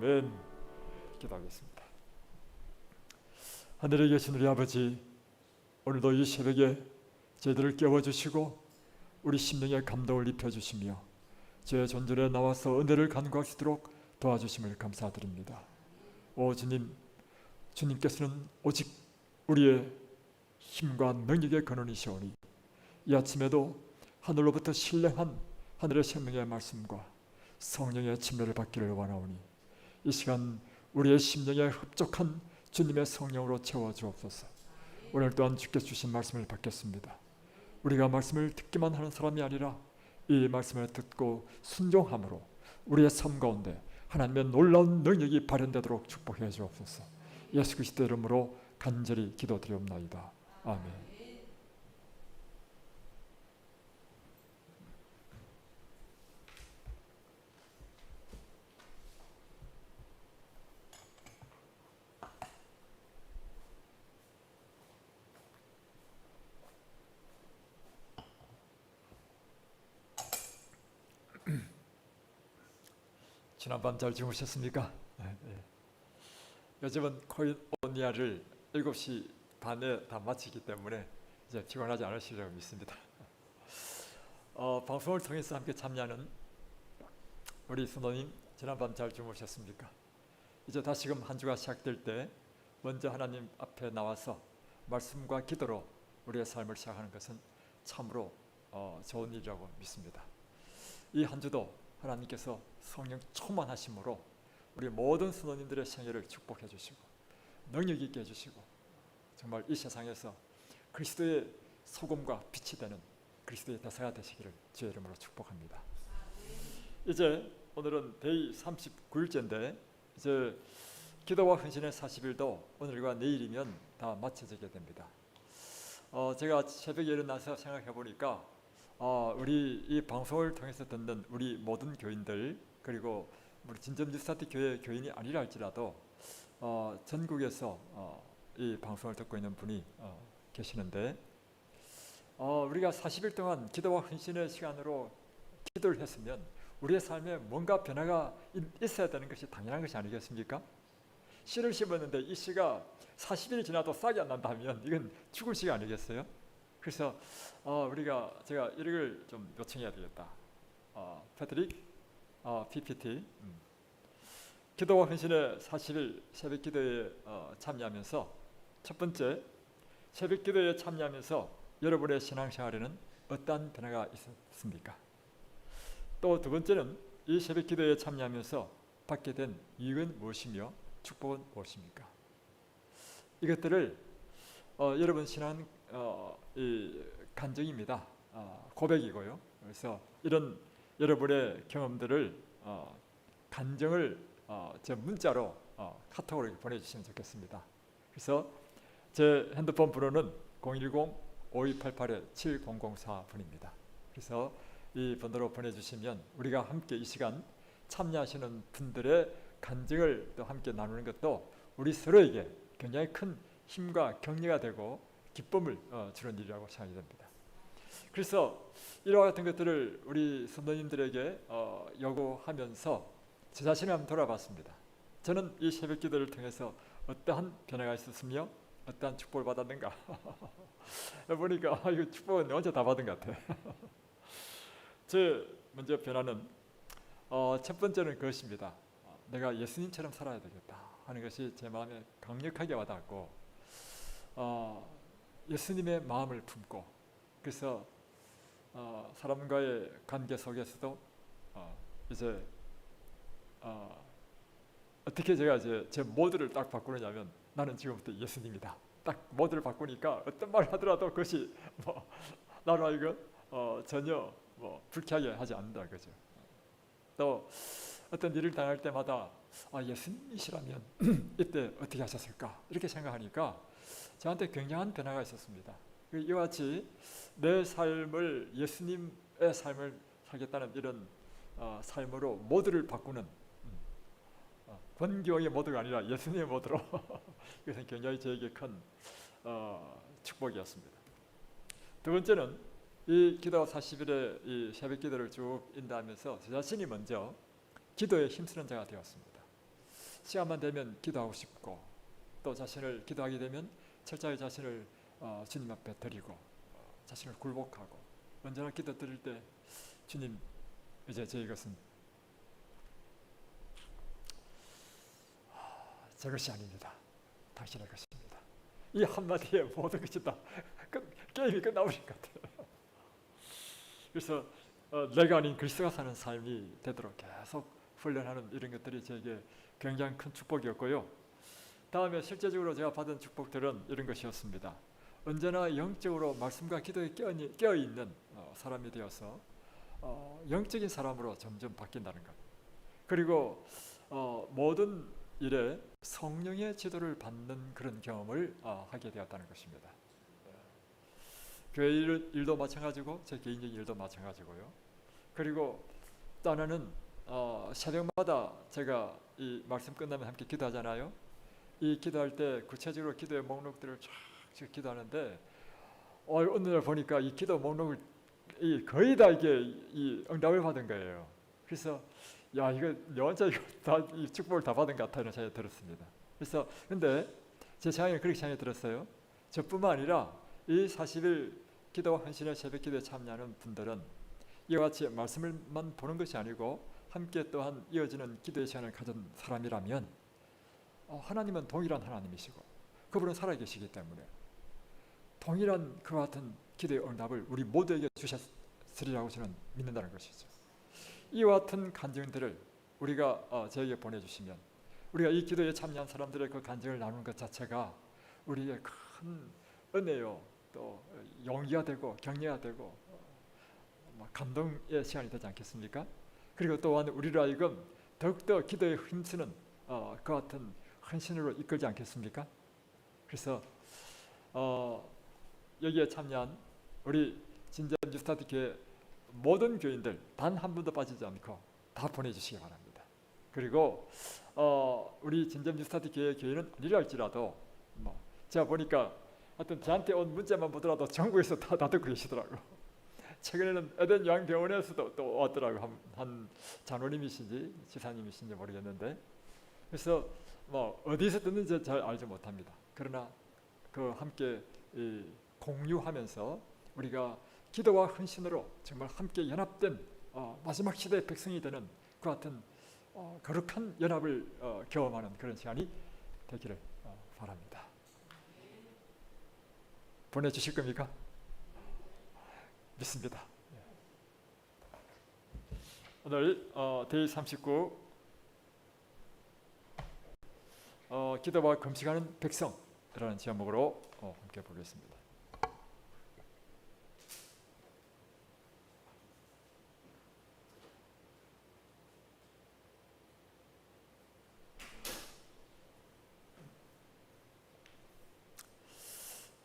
아멘. 기도하겠습니다. 하늘에 계신 우리 아버지, 오늘도 이 새벽에 저희들을 깨워주시고 우리 심령에 감동을 입혀주시며 제 존전에 나와서 은혜를 간구할 수 있도록 도와주심을 감사드립니다. 오 주님, 주님께서는 오직 우리의 힘과 능력의 근원이시오니 이 아침에도 하늘로부터 신령한 하늘의 생명의 말씀과 성령의 침례를 받기를 원하오니 이 시간 우리의 심령에 흡족한 주님의 성령으로 채워주옵소서. 오늘 또한 주께 주신 말씀을 받겠습니다. 우리가 말씀을 듣기만 하는 사람이 아니라 이 말씀을 듣고 순종함으로 우리의 삶 가운데 하나님의 놀라운 능력이 발현되도록 축복해 주옵소서. 예수 그리스도 이름으로 간절히 기도드리옵나이다. 아멘. 지난밤 잘 주무셨습니까? 네. 요즘은 코인오니아를 7시 반에 다 마치기 때문에 이제 피곤하지 않으시리라고 믿습니다. 방송을 통해서 함께 참여하는 우리 성도님, 지난밤 잘 주무셨습니까? 이제 다시금 한 주가 시작될 때 먼저 하나님 앞에 나와서 말씀과 기도로 우리의 삶을 시작하는 것은 참으로 좋은 일이라고 믿습니다. 이 한 주도 하나님께서 성령 충만하심으로 우리 모든 성도님들의 생애를 축복해 주시고 능력 있게 해주시고 정말 이 세상에서 그리스도의 소금과 빛이 되는 그리스도의 대사가 되시기를 주의 이름으로 축복합니다. 이제 오늘은 데이 39일째인데 이제 기도와 헌신의 40일도 오늘과 내일이면 다 마쳐지게 됩니다. 제가 새벽에 일어나서 생각해 보니까 우리 이 방송을 통해서 듣는 우리 모든 교인들, 그리고 우리 진점 뉴스타트 교회 교인이 아니라 할지라도 전국에서 이 방송을 듣고 있는 분이 계시는데 우리가 40일 동안 기도와 헌신의 시간으로 기도를 했으면 우리의 삶에 뭔가 변화가 있어야 되는 것이 당연한 것이 아니겠습니까? 씨를 심었는데 이 씨가 40일이 지나도 싹이 안 난다면 이건 죽을 씨가 아니겠어요? 그래서 제가 이걸 좀 요청해야 되겠다. 패트릭, PPT, 기도와 헌신의 40일 새벽 기도에 참여하면서 첫 번째, 새벽 기도에 참여하면서 여러분의 신앙생활에는 어떠한 변화가 있었습니까? 또 두 번째는 이 새벽 기도에 참여하면서 받게 된 이익은 무엇이며 축복은 무엇입니까? 이것들을 여러분 신앙 이 간증입니다. 고백이고요. 그래서 이런 여러분의 경험들을 간증을 제 문자로 카톡으로 보내주시면 좋겠습니다. 그래서 제 핸드폰 번호는 010-5288-7004번입니다. 그래서 이 번호로 보내주시면 우리가 함께 이 시간 참여하시는 분들의 간증을 또 함께 나누는 것도 우리 서로에게 굉장히 큰 힘과 격려가 되고 기쁨을 주는 일이라고 생각이 됩니다. 그래서 이와 같은 것들을 우리 성도님들에게 요구하면서 제 자신을 한번 돌아봤습니다. 저는 이 새벽 기도를 통해서 어떠한 변화가 있었으며 어떠한 축복을 받았는가 보니까 이거 축복은 언제 다 받은 것 같아요. 제 먼저 변화는 첫 번째는 그것입니다. 내가 예수님처럼 살아야 되겠다 하는 것이 제 마음에 강력하게 와닿았고 예수님의 마음을 품고 그래서 사람과의 관계 속에서도 이제 어떻게 제가 이제 제 모드를 딱 바꾸느냐면 나는 지금부터 예수님이다. 딱 모드를 바꾸니까 어떤 말을 하더라도 그것이 나로 이거 전혀 불쾌하게 하지 않는다 그죠. 또 어떤 일을 당할 때마다 예수님이시라면 이때 어떻게 하셨을까 이렇게 생각하니까 저한테 굉장한 변화가 있었습니다. 이와 같이 내 삶을 예수님의 삶을 살겠다는 이런 삶으로 모드를 바꾸는 권기영의 모드가 아니라 예수님의 모드로 이것은 굉장히 저에게 큰 축복이었습니다. 두 번째는 이 기도 40일의 이 새벽 기도를 쭉 인도하면서 저 자신이 먼저 기도에 힘쓰는 자가 되었습니다. 시간만 되면 기도하고 싶고 또 자신을 기도하게 되면 철저히 자신을 주님 앞에 드리고 자신을 굴복하고 언제나 기도 드릴 때 주님 이제 제 이것은 제 것이 아닙니다. 당신의 것입니다. 이 한마디에 모든 것이 다 게임이 끝나버린 것 같아요. 그래서 내가 아닌 그리스도가 사는 삶이 되도록 계속 훈련하는 이런 것들이 저에게 굉장히 큰 축복이었고요. 다음에 실제적으로 제가 받은 축복들은 이런 것이었습니다. 언제나 영적으로 말씀과 기도에 깨어있는 사람이 되어서 영적인 사람으로 점점 바뀐다는 것. 그리고 모든 일에 성령의 지도를 받는 그런 경험을 하게 되었다는 것입니다. 교회 일도 마찬가지고 제 개인적인 일도 마찬가지고요. 그리고 또 하나는 새벽마다 제가 이 말씀 끝나면 함께 기도하잖아요. 이 기도할 때 구체적으로 기도의 목록들을 쫙 기도하는데 오늘 보니까 이 기도 목록을 거의 다 이게 이 응답을 받은 거예요. 그래서 야 이거 완전 이거 다 이 축복을 다 받은 것 같다는 생각이 들었습니다. 그래서 근데 제 생각에 그렇게 생각이 들었어요. 저뿐만 아니라 이 40일 기도와 헌신의 새벽 기도에 참여하는 분들은 이와 같이 말씀을만 보는 것이 아니고 함께 또한 이어지는 기도의 시간을 가진 사람이라면 하나님은 동일한 하나님이시고 그분은 살아계시기 때문에 동일한 그와 같은 기도의 응답을 우리 모두에게 주셨으리라고 저는 믿는다는 것이죠. 이와 같은 간증들을 우리가 저에게 보내주시면 우리가 이 기도에 참여한 사람들의 그 간증을 나누는 것 자체가 우리의 큰 은혜요 또 용기가 되고 격려가 되고 감동의 시간이 되지 않겠습니까? 그리고 또한 우리를 하여금 더욱더 기도에 힘쓰는 그 같은 헌신으로 이끌지 않겠습니까? 그래서 여기에 참여한 우리 진전 뉴스타트 교회 모든 교인들 단 한 분도 빠지지 않고 다 보내주시기 바랍니다. 그리고 우리 진전 뉴스타트 교회는 아니랄지라도 제가 보니까 하여튼 저한테 온 문자만 보더라도 전국에서 다 듣고 계시더라고. 최근에는 에덴 요한병원에서도 또 왔더라고. 한 장로님이신지 지사님이신지 모르겠는데 그래서 어디서 듣는지 잘 알지 못합니다. 그러나 그 함께 공유하면서 우리가 기도와 헌신으로 정말 함께 연합된 마지막 시대의 백성이 되는 그 같은 거룩한 연합을 경험하는 그런 시간이 되기를 바랍니다. 보내주실 겁니까? 믿습니다. 오늘 데이 39 기도와 금식하는 백성이라는 제목으로 함께 보겠습니다.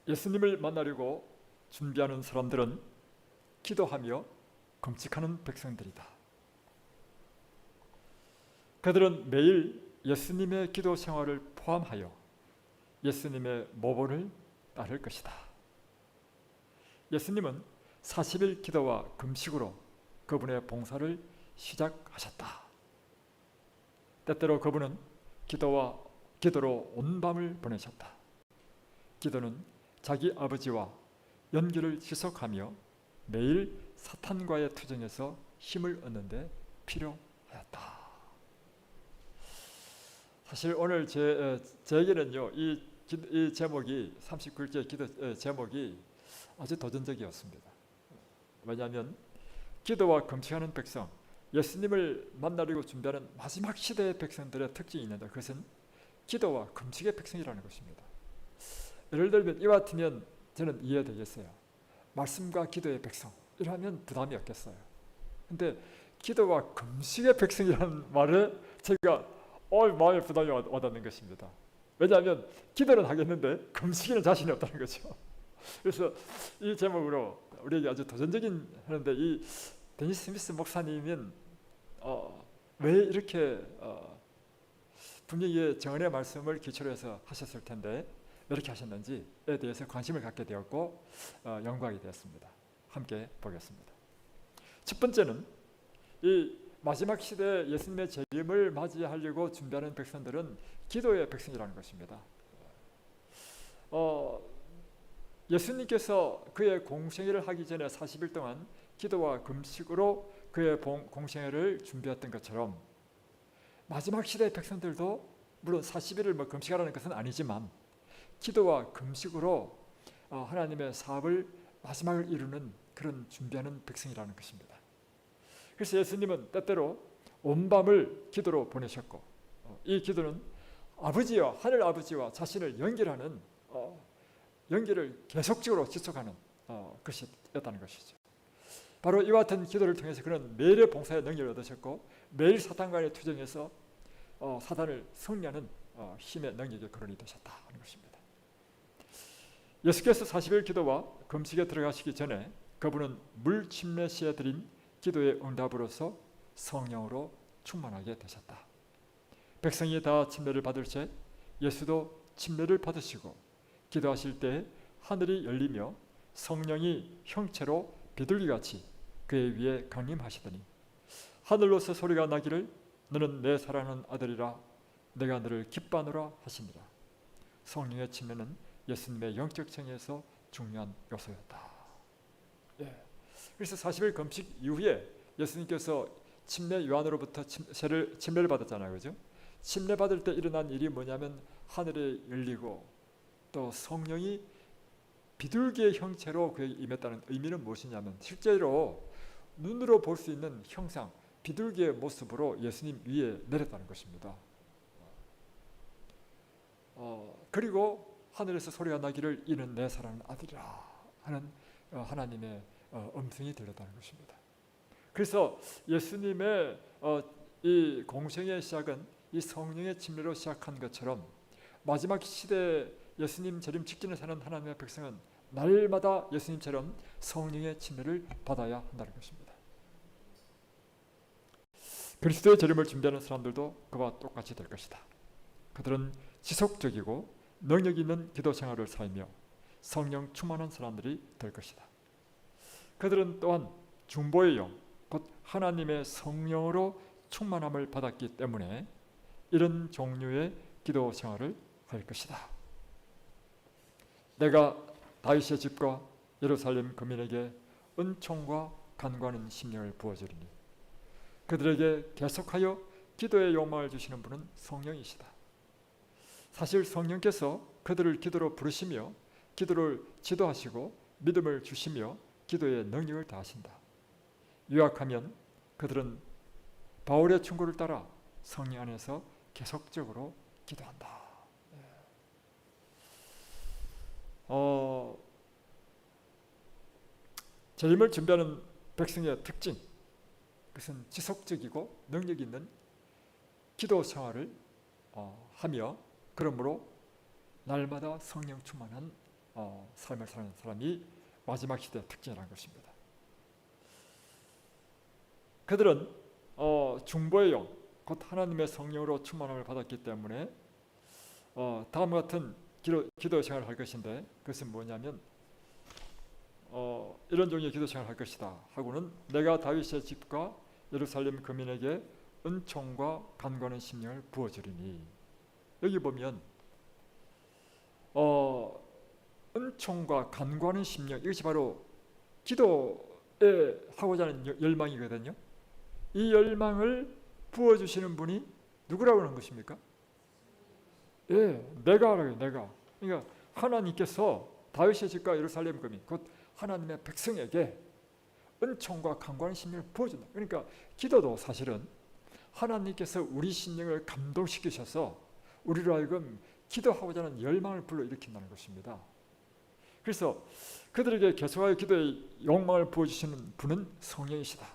예수님을 만나려고 준비하는 사람들은 기도하며 금식하는 백성들이다. 그들은 매일 예수님의 기도 생활을 포함하여 예수님의 모본을 따를 것이다. 예수님은 40일 기도와 금식으로 그분의 봉사를 시작하셨다. 때때로 그분은 기도로 온 밤을 보내셨다. 기도는 자기 아버지와 연결을 지속하며 매일 사탄과의 투쟁에서 힘을 얻는 데 필요하였다. 사실 오늘 제에게는요 이 제목이 39일째 기도 제목이 아주 도전적이었습니다. 왜냐하면 기도와 금식하는 백성, 예수님을 만나려고 준비하는 마지막 시대의 백성들의 특징이 있는데 그것은 기도와 금식의 백성이라는 것입니다. 예를 들면 이와 같으면 저는 이해되겠어요. 말씀과 기도의 백성 이러면 부담이 없겠어요. 근데 기도와 금식의 백성이라는 말에 제가 마음에 부담이 와닿는 것입니다. 왜냐하면 기도는 하겠는데 금식에는 자신이 없다는 거죠. 그래서 이 제목으로 우리에게 아주 도전적인 하는데 이 데니스 스미스 목사님은 왜 이렇게 분명히 정언의 말씀을 기초로 해서 하셨을 텐데 왜 이렇게 하셨는지에 대해서 관심을 갖게 되었고 영광이 되었습니다. 함께 보겠습니다. 첫 번째는 이 마지막 시대 예수님의 재림을 맞이하려고 준비하는 백성들은 기도의 백성이라는 것입니다. 예수님께서 그의 공생애를 하기 전에 40일 동안 기도와 금식으로 그의 공생애를 준비했던 것처럼 마지막 시대의 백성들도 물론 40일을 금식하라는 것은 아니지만 기도와 금식으로 하나님의 사업을 마지막을 이루는 그런 준비하는 백성이라는 것입니다. 그래서 예수님은 때때로 온 밤을 기도로 보내셨고 이 기도는 아버지와 하늘 아버지와 자신을 연결하는 연결을 계속적으로 지속하는 것이었다는 것이죠. 바로 이와 같은 기도를 통해서 그는 매일의 봉사의 능력을 얻으셨고 매일 사탄과의 투쟁에서 사단을 승리하는 힘의 능력의 근원이 되셨다는 것입니다. 예수께서 40일 기도와 금식에 들어가시기 전에 그분은 물 침례 시에 드린 기도의 응답으로서 성령으로 충만하게 되셨다. 백성이 다 침례를 받을 때 예수도 침례를 받으시고 기도하실 때 하늘이 열리며 성령이 형체로 비둘기같이 그의 위에 강림하시더니 하늘로서 소리가 나기를 너는 내 사랑하는 아들이라 내가 너를 기뻐하노라 하시니라. 성령의 침례는 예수님의 영적 정의에서 중요한 요소였다. 그래서 40일 금식 이후에 예수님께서 침례 요한으로부터 침례를 받았잖아요. 그죠? 침례 받을 때 일어난 일이 뭐냐면 하늘이 열리고 또 성령이 비둘기의 형체로 그에게 임했다는 의미는 무엇이냐면 실제로 눈으로 볼 수 있는 형상 비둘기의 모습으로 예수님 위에 내렸다는 것입니다. 그리고 하늘에서 소리가 나기를 이는 내 사랑하는 아들이라 하는 하나님의 음성이 들렸다는 것입니다. 그래서 예수님의 이 공생의 시작은 이 성령의 침례로 시작한 것처럼 마지막 시대 예수님 재림 직전에 사는 하나님의 백성은 날마다 예수님처럼 성령의 침례를 받아야 한다는 것입니다. 그리스도의 재림을 준비하는 사람들도 그와 똑같이 될 것이다. 그들은 지속적이고 능력 있는 기도 생활을 살며 성령 충만한 사람들이 될 것이다. 그들은 또한 중보의 영, 곧 하나님의 성령으로 충만함을 받았기 때문에 이런 종류의 기도 생활을 할 것이다. 내가 다윗의 집과 예루살렘 거민에게 은총과 간구하는 심령을 부어주리니 그들에게 계속하여 기도의 욕망을 주시는 분은 성령이시다. 사실 성령께서 그들을 기도로 부르시며 기도를 지도하시고 믿음을 주시며 기도의 능력을 다하신다. 요약하면 그들은 바울의 충고를 따라 성령 안에서 계속적으로 기도한다. 재림을 준비하는 백성의 특징, 그것은 지속적이고 능력 있는 기도 생활을 하며 그러므로 날마다 성령 충만한 삶을 사는 사람이 마지막 시대의 특징이라는 것입니다. 그들은 중보의 영, 곧 하나님의 성령으로 충만함을 받았기 때문에 다음과 같은 기도 생활을 할 것인데 그것은 뭐냐면 이런 종류의 기도 생활을 할 것이다 하고는 내가 다윗의 집과 예루살렘 거민에게 은총과 간구하는 심령을 부어주리니 여기 보면 은총과 간구하는 심령 이것이 바로 기도에 하고자 하는 열망이거든요. 이 열망을 부어주시는 분이 누구라고 하는 것입니까? 내가라고요. 내가. 그러니까 하나님께서 다윗의 집과 예루살렘 거민 곧 하나님의 백성에게 은총과 간구하는 심령을 부어준다. 그러니까 기도도 사실은 하나님께서 우리 심령을 감동시키셔서 우리로 하여금 기도하고자 하는 열망을 불러일으킨다는 것입니다. 그래서 그들에게 계속하여 기도의 욕망을 부어주시는 분은 성령이시다.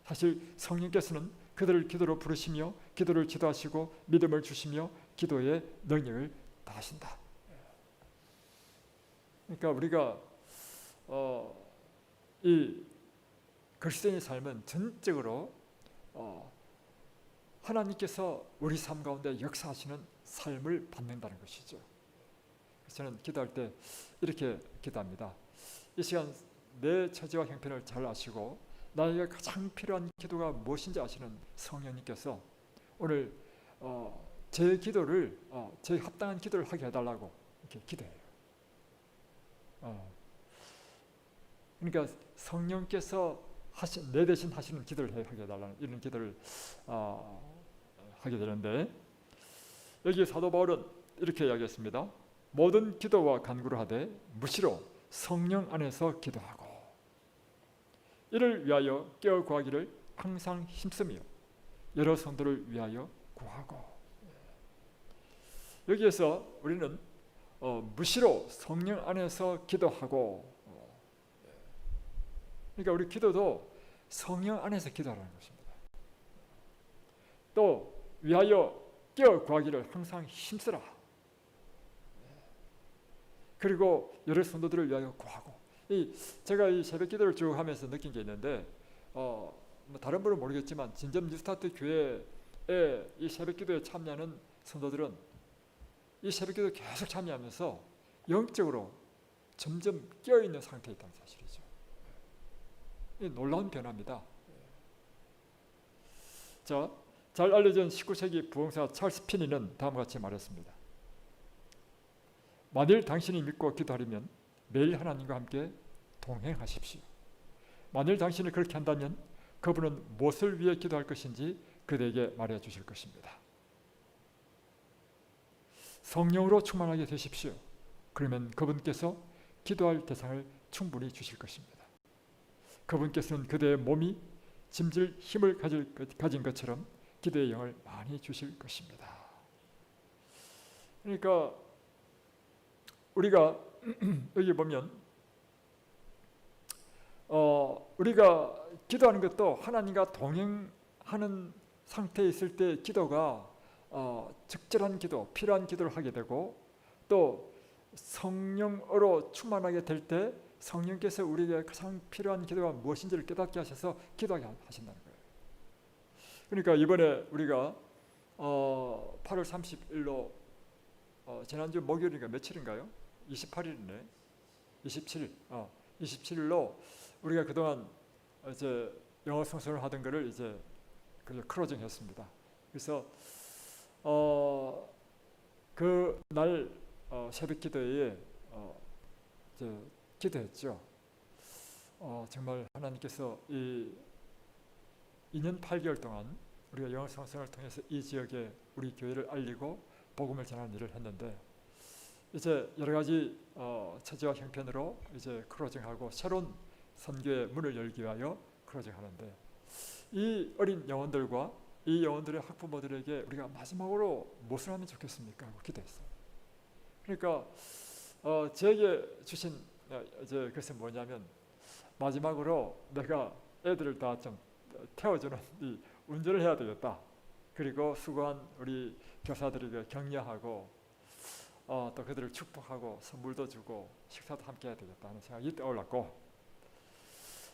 사실 성령께서는 그들을 기도로 부르시며 기도를 지도하시고 믿음을 주시며 기도의 능력을 다하신다. 그러니까 우리가 이 그리스도인의 삶은 전적으로 하나님께서 우리 삶 가운데 역사하시는 삶을 받는다는 것이죠. 그래서 저는 기도할 때 이렇게 기도합니다. 이 시간 내 처지와 형편을 잘 아시고 나에게 가장 필요한 기도가 무엇인지 아시는 성령님께서 오늘 제 기도를 제 합당한 기도를 하게 해달라고 이렇게 기도해요. 그러니까 성령께서 내 대신 하시는 기도를 하게 해달라는 이런 기도를 하게 되는데, 여기 사도 바울은 이렇게 이야기했습니다. 모든 기도와 간구를 하되 무시로 성령 안에서 기도하고 이를 위하여 깨어 구하기를 항상 힘쓰며 여러 성도를 위하여 구하고. 여기에서 우리는 무시로 성령 안에서 기도하고, 그러니까 우리 기도도 성령 안에서 기도하라는 것입니다. 또 위하여 깨어 구하기를 항상 힘쓰라. 그리고 여러 성도들을 위하여 구하고. 제가 이 새벽 기도를 쭉 하면서 느낀 게 있는데, 뭐 다른 분은 모르겠지만 진점 뉴스타트 교회에 이 새벽 기도에 참여하는 성도들은 이 새벽 기도에 계속 참여하면서 영적으로 점점 깨어있는 상태에 있다는 사실이죠. 이 놀라운 변화입니다. 자, 잘 알려진 19세기 부흥사 찰스 피니는 다음과 같이 말했습니다. 만일 당신이 믿고 기도하려면 매일 하나님과 함께 동행하십시오. 만일 당신이 그렇게 한다면 그분은 무엇을 위해 기도할 것인지 그대에게 말해 주실 것입니다. 성령으로 충만하게 되십시오. 그러면 그분께서 기도할 대상을 충분히 주실 것입니다. 그분께서는 그대의 몸이 짐질 힘을 가진 것처럼 기도의 영을 많이 주실 것입니다. 그러니까 우리가 여기 보면 우리가 기도하는 것도 하나님과 동행하는 상태에 있을 때 기도가 적절한 기도, 필요한 기도를 하게 되고, 또 성령으로 충만하게 될 때 성령께서 우리에게 가장 필요한 기도가 무엇인지를 깨닫게 하셔서 기도하게 하신다는 거예요. 그러니까 이번에 우리가 8월 30일로 지난주 목요일인가 며칠인가요? 28일이네. 27일. 27일로 우리가 그동안 이제 영어 성서를 하던 거를 이제 클로징 했습니다. 그래서 그 날 새벽 기도회에 기도했죠. 정말 하나님께서 이 2년 8개월 동안 우리가 영어 성서를 통해서 이 지역에 우리 교회를 알리고 복음을 전하는 일을 했는데, 이제 여러 가지 처지와 형편으로 이제 클로징하고 새로운 선교의 문을 열기 위하여 클로징하는데, 이 어린 영혼들과 이 영혼들의 학부모들에게 우리가 마지막으로 무엇을 하면 좋겠습니까? 하고 기도했어요. 그러니까 저에게 주신 이제 그것이 뭐냐면, 마지막으로 내가 애들을 다 좀 태워주는 이 운전을 해야 되겠다. 그리고 수고한 우리 교사들에게 격려하고 또 그들을 축복하고 선물도 주고 식사도 함께 해야 되겠다 하는 생각이 떠올랐고,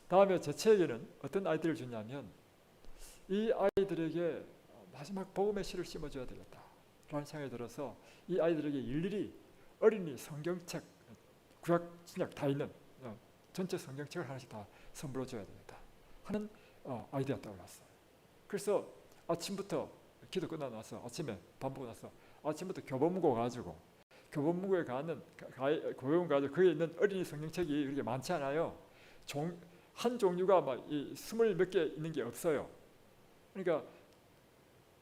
다음에 제 책에는 어떤 아이디어를 주냐면, 이 아이들에게 마지막 복음의 씨를 심어줘야 되겠다 라는 생각이 들어서 이 아이들에게 일일이 어린이 성경책, 구약, 신약 다 있는 전체 성경책을 하나씩 다 선물로 줘야 되겠다 하는 아이디어가 떠올랐어요. 그래서 아침부터 기도 끝나고 나서, 아침에 밥 먹고 나서 아침부터 교보문고 가지고, 교보문고에 가면 거기에 있는 어린이 성경책이 그렇게 많지 않아요. 한 종류가 막 20몇 개 있는 게 없어요. 그러니까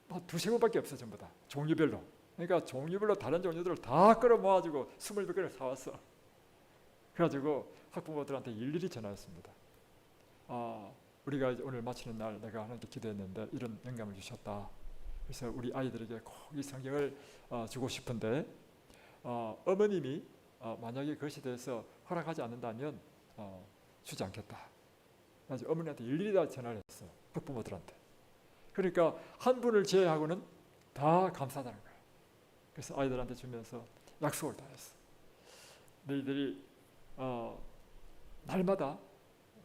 한 두세 권밖에 없어, 전부 다 종류별로. 그러니까 종류별로 다른 종류들을 다 끌어 모아가지고 20몇 개를 사왔어. 그래가지고 학부모들한테 일일이 전화했습니다. 우리가 오늘 마치는 날 내가 하나님께 기도했는데 이런 영감을 주셨다. 그래서 우리 아이들에게 꼭 이 성경을 주고 싶은데 어머님이 만약에 그것에 대해서 허락하지 않는다면 주지 않겠다. 그래서 어머니한테 일일이 다 전화를 했어요. 학부모들한테. 그러니까 한 분을 제외하고는 다 감사하다는 거예요. 그래서 아이들한테 주면서 약속을 다 했어. 너희들이 날마다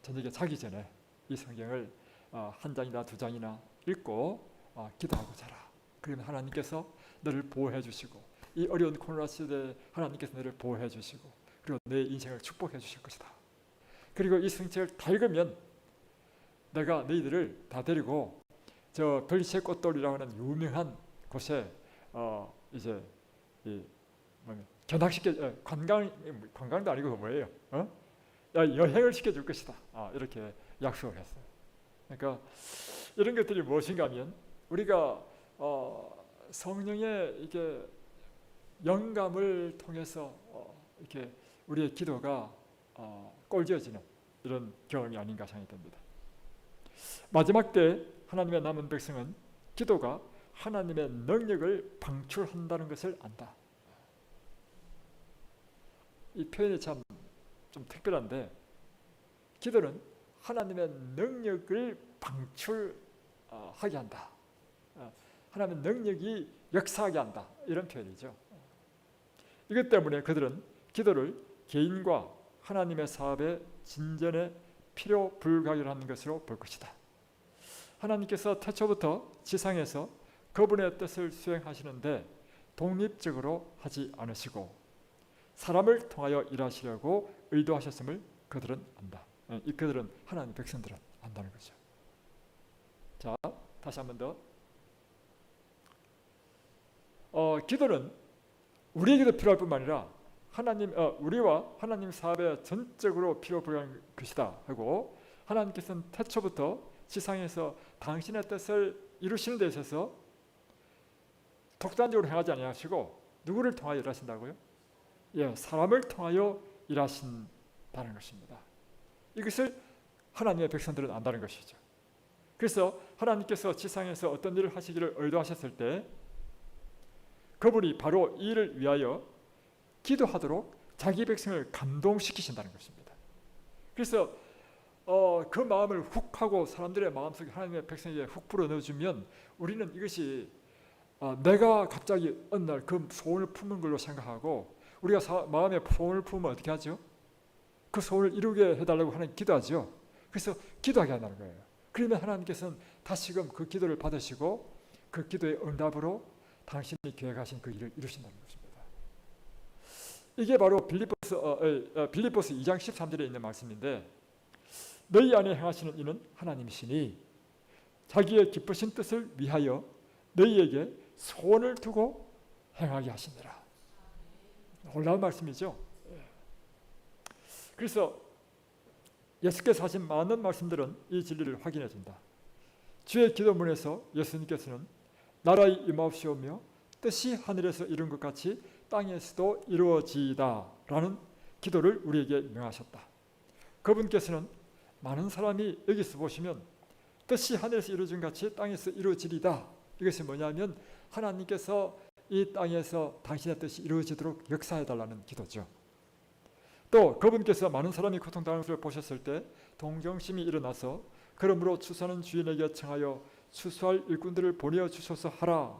저녁에 자기 전에 이 성경을 한 장이나 두 장이나 읽고 기도하고 자라. 그러면 하나님께서 너를 보호해 주시고, 이 어려운 코로나 시대에 하나님께서 너를 보호해 주시고, 그리고 내 인생을 축복해 주실 것이다. 그리고 이 성경을 다 읽으면 내가 너희들을 다 데리고 저 별세 꽃돌이라고 하는 유명한 곳에 이제 견학시켜 관광도 아니고 뭐예요? 여행을 시켜줄 것이다. 이렇게 약속을 했어요. 그러니까 이런 것들이 무엇인가 하면 우리가 성령의 이게 영감을 통해서 이렇게 우리의 기도가 꼴지어지는 이런 경험이 아닌가 생각이 듭니다. 마지막 때 하나님의 남은 백성은 기도가 하나님의 능력을 방출한다는 것을 안다. 이 표현이 참 좀 특별한데, 기도는 하나님의 능력을 방출하게 한다. 하나님의 능력이 역사하게 한다. 이런 표현이죠. 이것 때문에 그들은 기도를 개인과 하나님의 사업의 진전에 필요 불가결한 것으로 볼 것이다. 하나님께서 태초부터 지상에서 그분의 뜻을 수행하시는데 독립적으로 하지 않으시고 사람을 통하여 일하시려고 의도하셨음을 그들은 안다. 그들은 하나님 백성들은 안다는 거죠. 자, 다시 한 번 더. 기도는 우리에게도 필요할 뿐만 아니라 우리와 하나님 사업에 전적으로 필요 불가한 것이다 하고, 하나님께서는 태초부터 지상에서 당신의 뜻을 이루시는 데 있어서 독단적으로 행하지 아니하시고 누구를 통하여 일하신다고요? 사람을 통하여 일하신다는 것입니다. 이것을 하나님의 백성들은 안다는 것이죠. 그래서 하나님께서 지상에서 어떤 일을 하시기를 의도하셨을 때 그분이 바로 이 일을 위하여 기도하도록 자기 백성을 감동시키신다는 것입니다. 그래서 그 마음을 훅 하고 사람들의 마음속에 하나님의 백성에게 훅 불어넣어주면 우리는 이것이 내가 갑자기 어느 날 그 소원을 품은 걸로 생각하고, 우리가 마음에 소원을 품으면 어떻게 하죠? 그 소원을 이루게 해달라고 하나님 기도하죠. 그래서 기도하게 한다는 거예요. 그러면 하나님께서는 다시금 그 기도를 받으시고 그 기도의 응답으로 당신이 계획하신 그 일을 이루신다는 것입니다. 이게 바로 빌립보서 2장 13절에 있는 말씀인데, 너희 안에 행하시는 이는 하나님이시니 자기의 기쁘신 뜻을 위하여 너희에게 소원을 두고 행하게 하시니라. 놀라운 말씀이죠. 그래서 예수께서 하신 많은 말씀들은 이 진리를 확인해 준다. 주의 기도문에서 예수님께서는 나라의 임하옵시오며 뜻이 하늘에서 이룬 것 같이 땅에서도 이루어지이다 라는 기도를 우리에게 명하셨다. 그분께서는 많은 사람이 여기서 보시면 뜻이 하늘에서 이루어진 같이 땅에서 이루어지리다. 이것이 뭐냐면 하나님께서 이 땅에서 당신의 뜻이 이루어지도록 역사해달라는 기도죠. 또 그분께서 많은 사람이 고통당하는 것을 보셨을 때 동정심이 일어나서 그러므로 추수하는 주인에게 청하여 추수할 일꾼들을 보내어 주소서 하라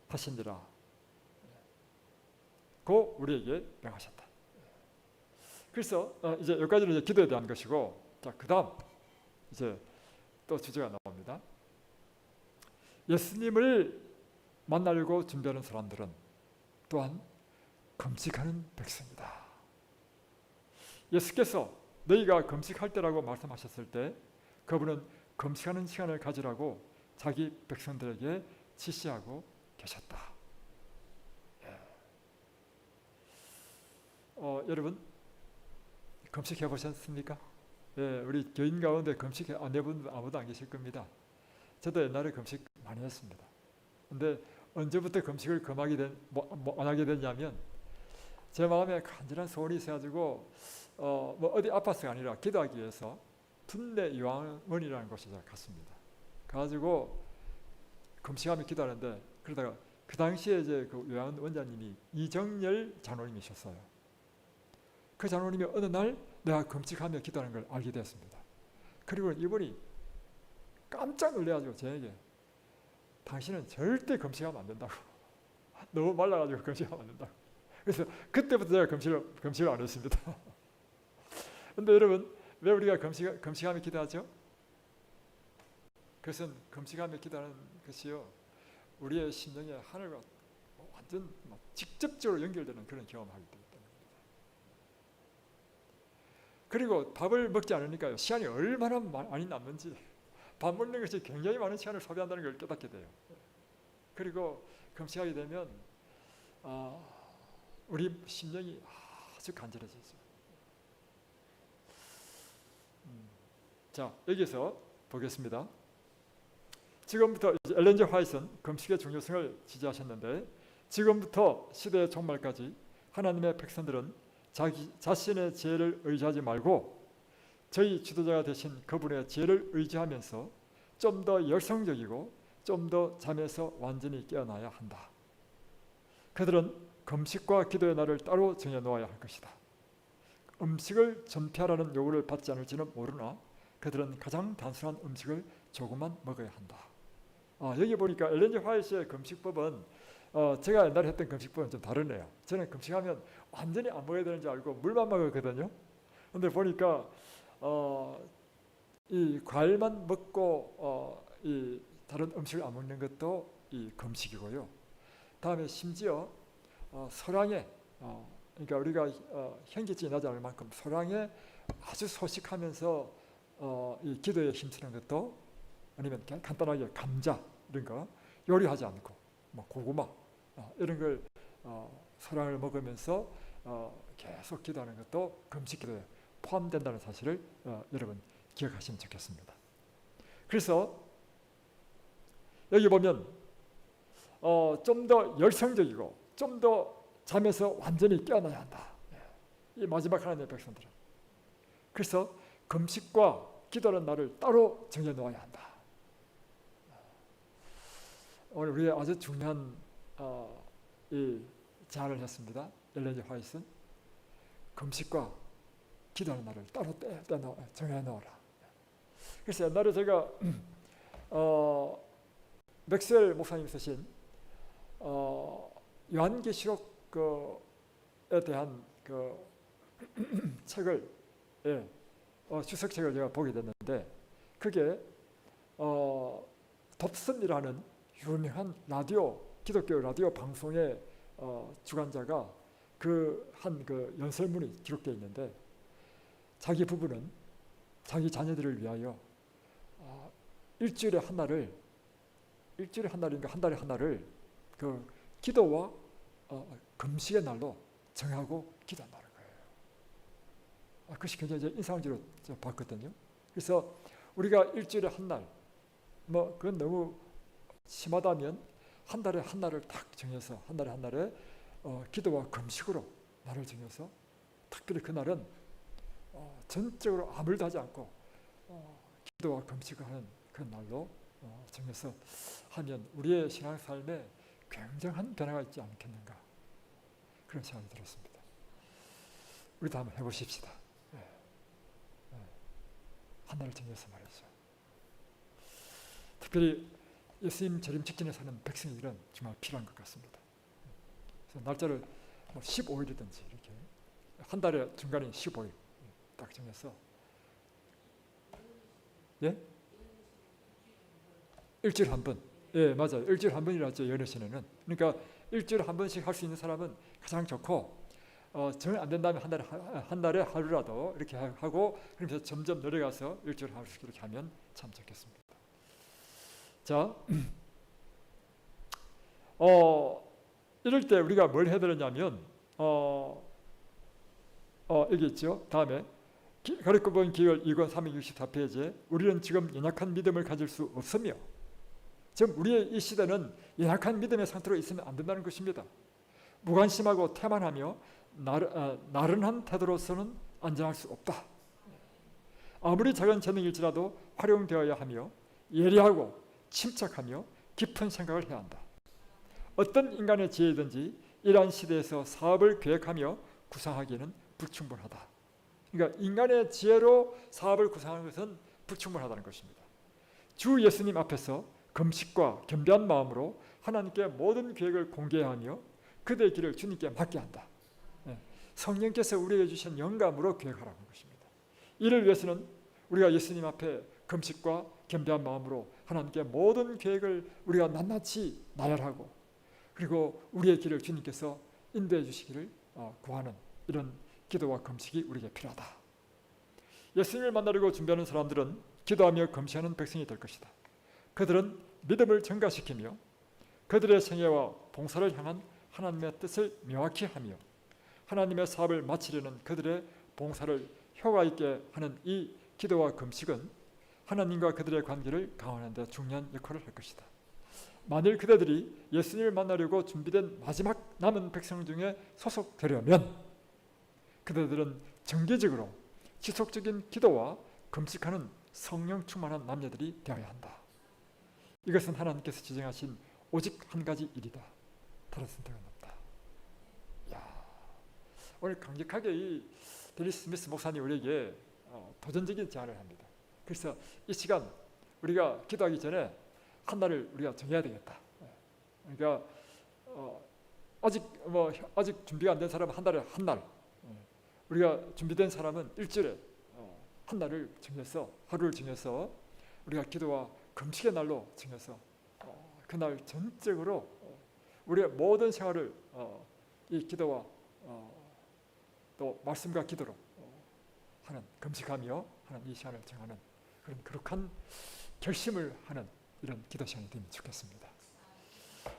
하시니라. 고 우리에게 명하셨다. 그래서 이제 여기까지는 이제 기도에 대한 것이고, 자, 그다음 이제 또 주제가 나옵니다. 예수님을 만나려고 준비하는 사람들은 또한 금식하는 백성이다. 예수께서 너희가 금식할 때라고 말씀하셨을 때 그분은 금식하는 시간을 가지라고 자기 백성들에게 지시하고 계셨다. 여러분 금식해 보셨습니까? 우리 교인 가운데 금식 안 해본 아무도 안 계실 겁니다. 저도 옛날에 금식 많이 했습니다. 근데 언제부터 금식을 안 하게 됐냐면 제 마음에 간절한 소원이 있어가지고 어디 아파서가 아니라 기도하기 위해서 둔내 요양원이라는 곳에 갔습니다. 가가지고 금식하며 기도하는데, 그러다가 그 당시에 이제 그 요양원 원장님이 이정열 장로님이셨어요. 그 장로님이 어느 날 내가 금식하며 기도하는 걸 알게 되었습니다. 그리고 이분이 깜짝 놀래가지고 저에게 당신은 절대 금식하면 안 된다고. 너무 말라가지고 금식하면 안 된다고. 그래서 그때부터 제가 금식을 안 했습니다. 근데 여러분, 왜 우리가 금식하며 기도하죠? 그것은 금식하며 기도하는 것이요, 우리의 심령에 하늘과 완전 직접적으로 연결되는 그런 경험을 하기 때문입니다. 그리고 밥을 먹지 않으니까요, 시간이 얼마나 많이 남는지 밥 먹는 것이 굉장히 많은 시간을 소비한다는 걸 깨닫게 돼요. 그리고 금식하게 되면 우리 심령이 아주 간절해지죠. 자, 여기서 보겠습니다. 지금부터 엘렌 G 화이트는 금식의 중요성을 지지하셨는데, 지금부터 시대의 종말까지 하나님의 백성들은 자기 자신의 지혜를 의지하지 말고 저희 지도자가 되신 그분의 지혜를 의지하면서 좀 더 열성적이고 좀 더 잠에서 완전히 깨어나야 한다. 그들은 금식과 기도의 날을 따로 정해놓아야 할 것이다. 음식을 전폐하라는 요구를 받지 않을지는 모르나 그들은 가장 단순한 음식을 조금만 먹어야 한다. 여기 보니까 엘렌 G 화이트의 금식법은 제가 옛날에 했던 금식법은 좀 다르네요. 저는 금식하면 완전히 안 먹어야 되는 줄 알고 물만 먹었거든요. 근데 보니까 이 과일만 먹고 이 다른 음식을 안 먹는 것도 이 금식이고요. 다음에 심지어 소량의 그러니까 우리가 현기증이 나지 않을 만큼 소량의 아주 소식하면서 이 기도에 힘쓰는 것도, 아니면 간단하게 감자 이런 거 요리하지 않고 뭐 고구마 이런 걸 소량을 먹으면서 계속 기도하는 것도 금식 기도에 포함된다는 사실을 여러분 기억하시면 좋겠습니다. 그래서 여기 보면 좀 더 열성적이고 좀 더 잠에서 완전히 깨어나야 한다. 이 마지막 하나님의 백성들은. 그래서 금식과 기도하는 날을 따로 정해놓아야 한다. 오늘 우리의 아주 중요한 이 제안을 했습니다. 엘렌 G 화이트는 금식과 기도하는 날을 따로 정해놓아라. 그래서 옛날에 제가 맥스웰 목사님 쓰신 요한계시록에 대한 그 책을 주석책을 제가 보게 됐는데, 그게 dobson이라는 유명한 기독교 라디오 방송의 주관자가 한 연설문이 기록되어 있는데, 자기 부부는 자기 자녀들을 위하여 일주일에 한 날인가 한 달에 한 날을 그 기도와 금식의 날로 정하고 기도한다는 거예요. 그것이 굉장히 인상적으로 봤거든요. 그래서 우리가 일주일에 한 날, 그건 너무 심하다면 한 달에 한 날을 딱 정해서 한 달에 한 날에 기도와 금식으로 날을 정해서, 특별히 그날은 전적으로 아무것도 하지 않고 기도와 금식을 하는 그 날로 정해서 하면 우리의 신앙삶에 굉장한 변화가 있지 않겠는가, 그런 생각이 들었습니다. 우리도 한번 해보십시다. 한 날을 정해서 말이죠. 특별히 예수님 재림 직전에 사는 백성들은 정말 필요한 것 같습니다. 그래서 날짜를 15일이든지 이렇게 한 달에 중간에 15일 딱 정해서, 일주일에 한 번. 맞아요. 일주일에 한 번이라죠, 연애신에는. 그러니까 일주일에 한 번씩 할 수 있는 사람은 가장 좋고, 정 안 된다면 한 달에 하루라도 이렇게 하고, 그러면서 점점 내려가서 일주일에 하루씩 이렇게 하면 참 좋겠습니다. 자, 이럴 때 우리가 뭘 해야 되느냐면, 여기 있죠. 다음에 가르쳐 본 기열 2권 364페이지에 우리는 지금 연약한 믿음을 가질 수 없으며, 지금 우리의 이 시대는 연약한 믿음의 상태로 있으면 안 된다는 것입니다. 무관심하고 태만하며 나른한 태도로서는 안전할 수 없다. 아무리 작은 재능일지라도 활용되어야 하며 예리하고 침착하며 깊은 생각을 해야 한다. 어떤 인간의 지혜든지 이러한 시대에서 사업을 계획하며 구상하기에는 불충분하다. 그러니까 인간의 지혜로 사업을 구상하는 것은 불충분하다는 것입니다. 주 예수님 앞에서 금식과 겸비한 마음으로 하나님께 모든 계획을 공개하며 그대의 길을 주님께 맡게 한다. 성령께서 우리에게 주신 영감으로 계획하라는 것입니다. 이를 위해서는 우리가 예수님 앞에 금식과 겸비한 마음으로 하나님께 모든 계획을 우리가 낱낱이 나열하고, 그리고 우리의 길을 주님께서 인도해 주시기를 구하는 이런 기도와 금식이 우리에게 필요하다. 예수님을 만나려고 준비하는 사람들은 기도하며 금식하는 백성이 될 것이다. 그들은 믿음을 증가시키며 그들의 생애와 봉사를 향한 하나님의 뜻을 명확히 하며 하나님의 사업을 마치려는 그들의 봉사를 효과 있게 하는 이 기도와 금식은 하나님과 그들의 관계를 강화하는 데 중요한 역할을 할 것이다. 만일 그대들이 예수님을 만나려고 준비된 마지막 남은 백성 중에 소속되려면 그대들은 정기적으로 지속적인 기도와 금식하는 성령 충만한 남녀들이 되어야 한다. 이것은 하나님께서 지정하신 오직 한 가지 일이다. 다른 선택은 없다. 야, 오늘 강력하게 이 데니스 스미스 목사님 우리에게 도전적인 제안을 합니다. 그래서 이 시간 우리가 기도하기 전에 한 날을 우리가 정해야 되겠다. 그러니까 아직 준비가 안 된 사람은 한 달에 한 날, 우리가 준비된 사람은 일주일에 한 날을 정해서 하루를 정해서 우리가 기도와 금식의 날로 정해서 그날 전적으로 우리의 모든 생활을 이 기도와 또 말씀과 기도로 하는, 금식하며 하는 이 시간을 정하는 그런 거룩한 결심을 하는 이런 기도 시간이 되면 좋겠습니다.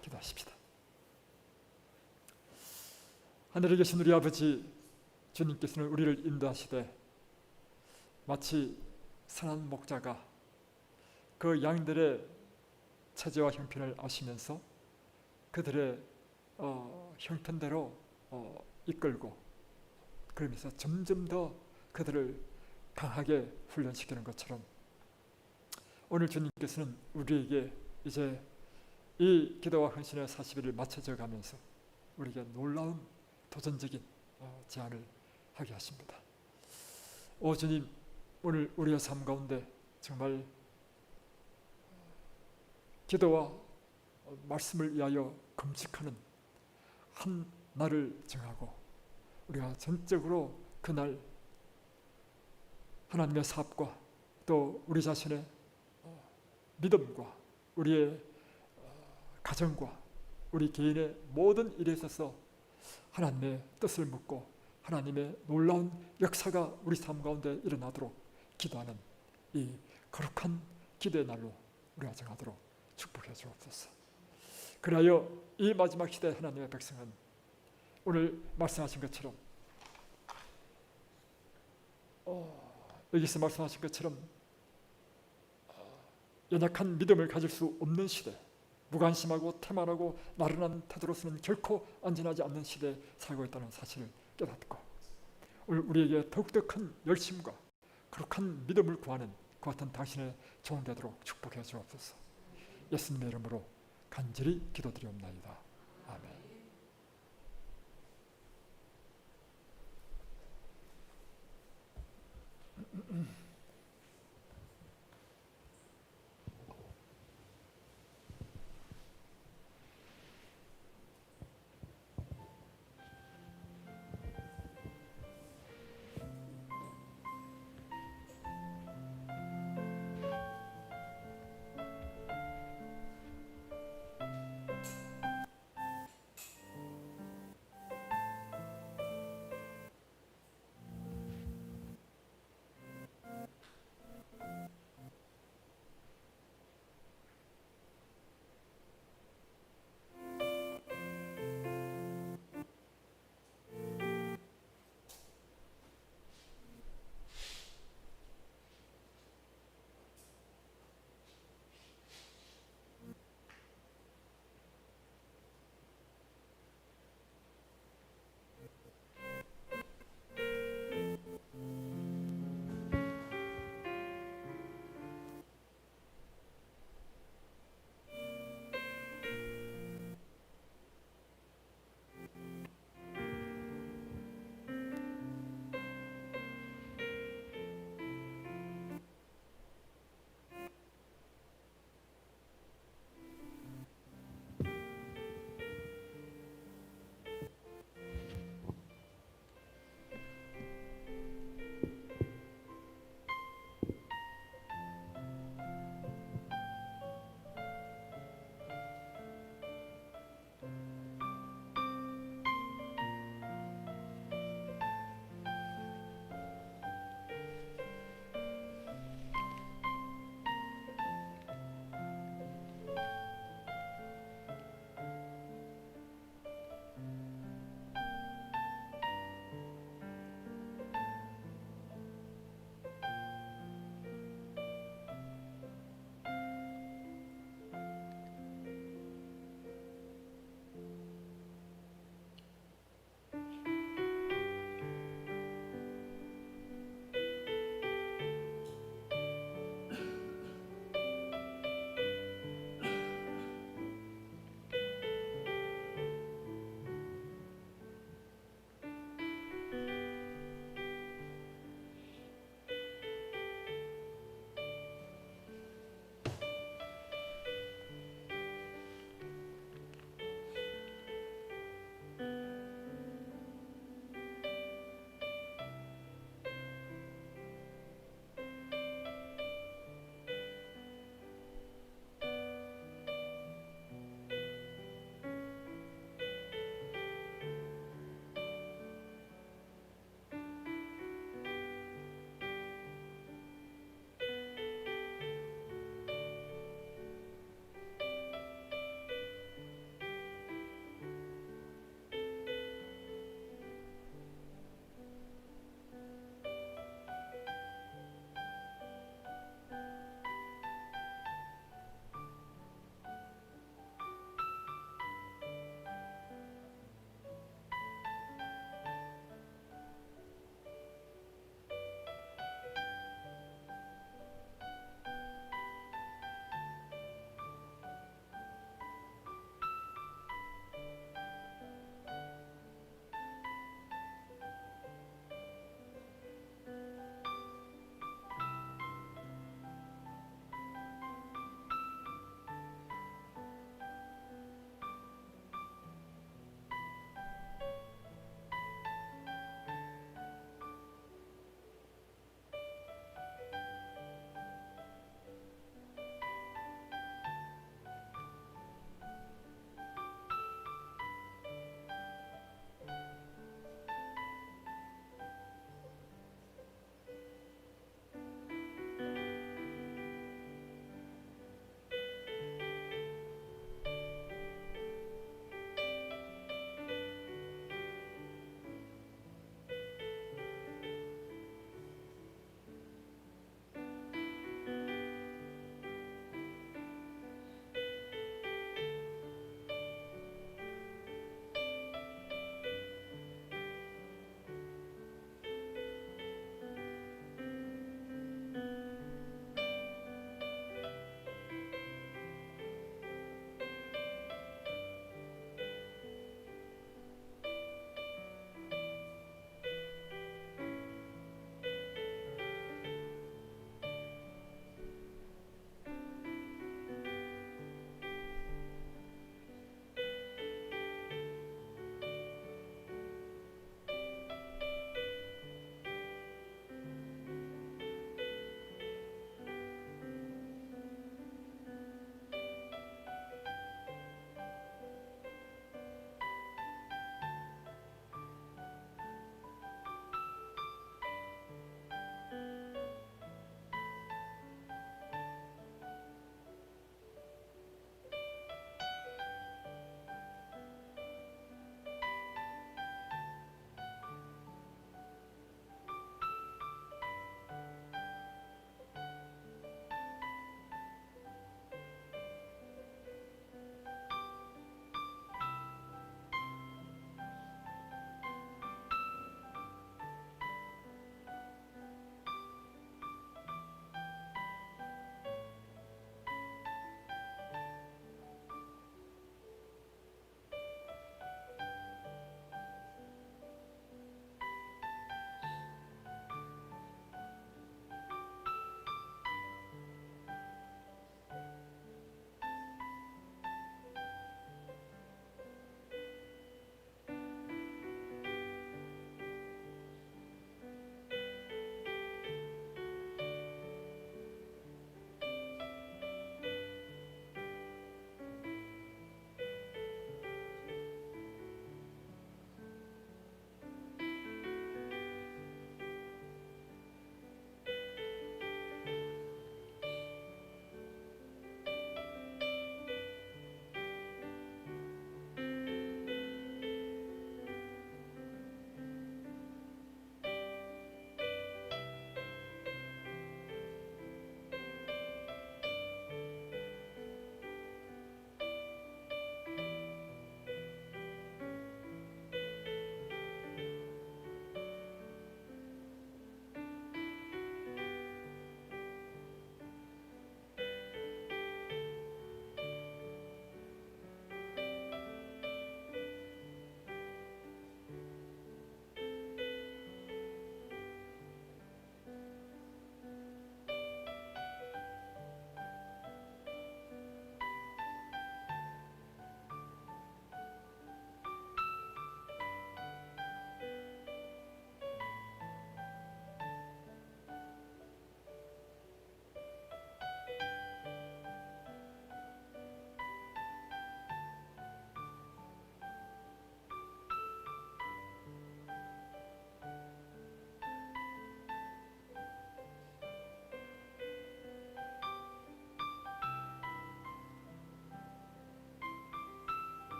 기도하십시다. 하늘에 계신 우리 아버지, 주님께서는 우리를 인도하시되 마치 선한 목자가 그 양들의 체제와 형편을 아시면서 그들의 형편대로 이끌고 그러면서 점점 더 그들을 강하게 훈련시키는 것처럼 오늘 주님께서는 우리에게 이제 이 기도와 헌신의 40일을 맞춰져 가면서 우리에게 놀라운 도전적인 제안을 하게 하십니다. 오 주님, 오늘 우리의 삶 가운데 정말 기도와 말씀을 위하여 금식하는 한 날을 정하고 우리가 전적으로 그날 하나님의 사업과 또 우리 자신의 믿음과 우리의 가정과 우리 개인의 모든 일에 있어서 하나님의 뜻을 묻고 하나님의 놀라운 역사가 우리 삶 가운데 일어나도록 기도하는 이 거룩한 기도의 날로 우리가 정하도록 축복해 주옵소서. 그리하여 이 마지막 시대 하나님의 백성은 오늘 말씀하신 것처럼 여기서 말씀하신 것처럼 연약한 믿음을 가질 수 없는 시대, 무관심하고 태만하고 나른한 태도로서는 결코 안전하지 않는 시대에 살고 있다는 사실을 깨닫고 오늘 우리에게 더욱더 큰 열심과 거룩한 믿음을 구하는 그 같은 당신의 종이 되도록 축복해 주옵소서. 예수님의 이름으로 간절히 기도드리옵나이다. 아멘.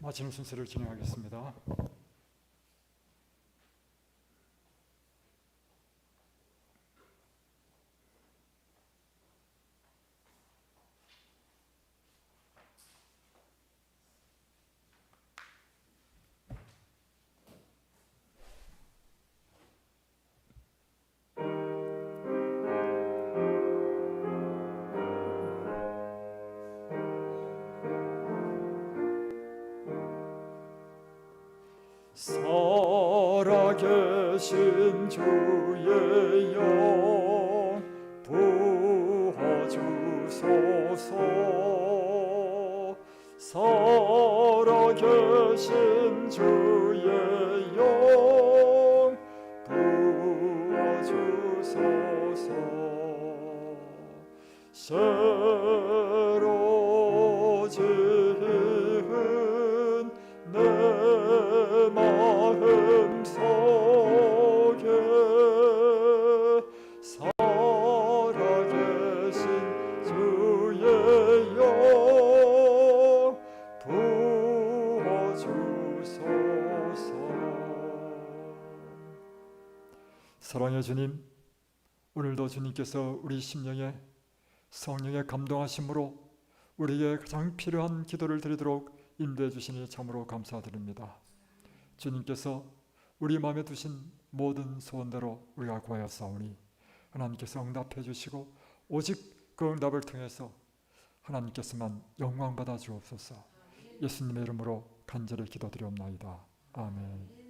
마지막 순서를 진행하겠습니다. 살아계신 주의 영 부어주소서. 살아계신 주의 영 부어주소서. 새로 지은 내 마음 속에 살아계신 주의 영 부어주소서. 사랑의 주님, 오늘도 주님께서 우리 심령에 성령의 감동하심으로 우리에게 가장 필요한 기도를 드리도록 인도해 주시니 참으로 감사드립니다. 주님께서 우리 마음에 두신 모든 소원대로 우리가 구하였사오니 하나님께서 응답해 주시고 오직 그 응답을 통해서 하나님께서만 영광 받아 주옵소서. 예수님의 이름으로 간절히 기도드리옵나이다. 아멘.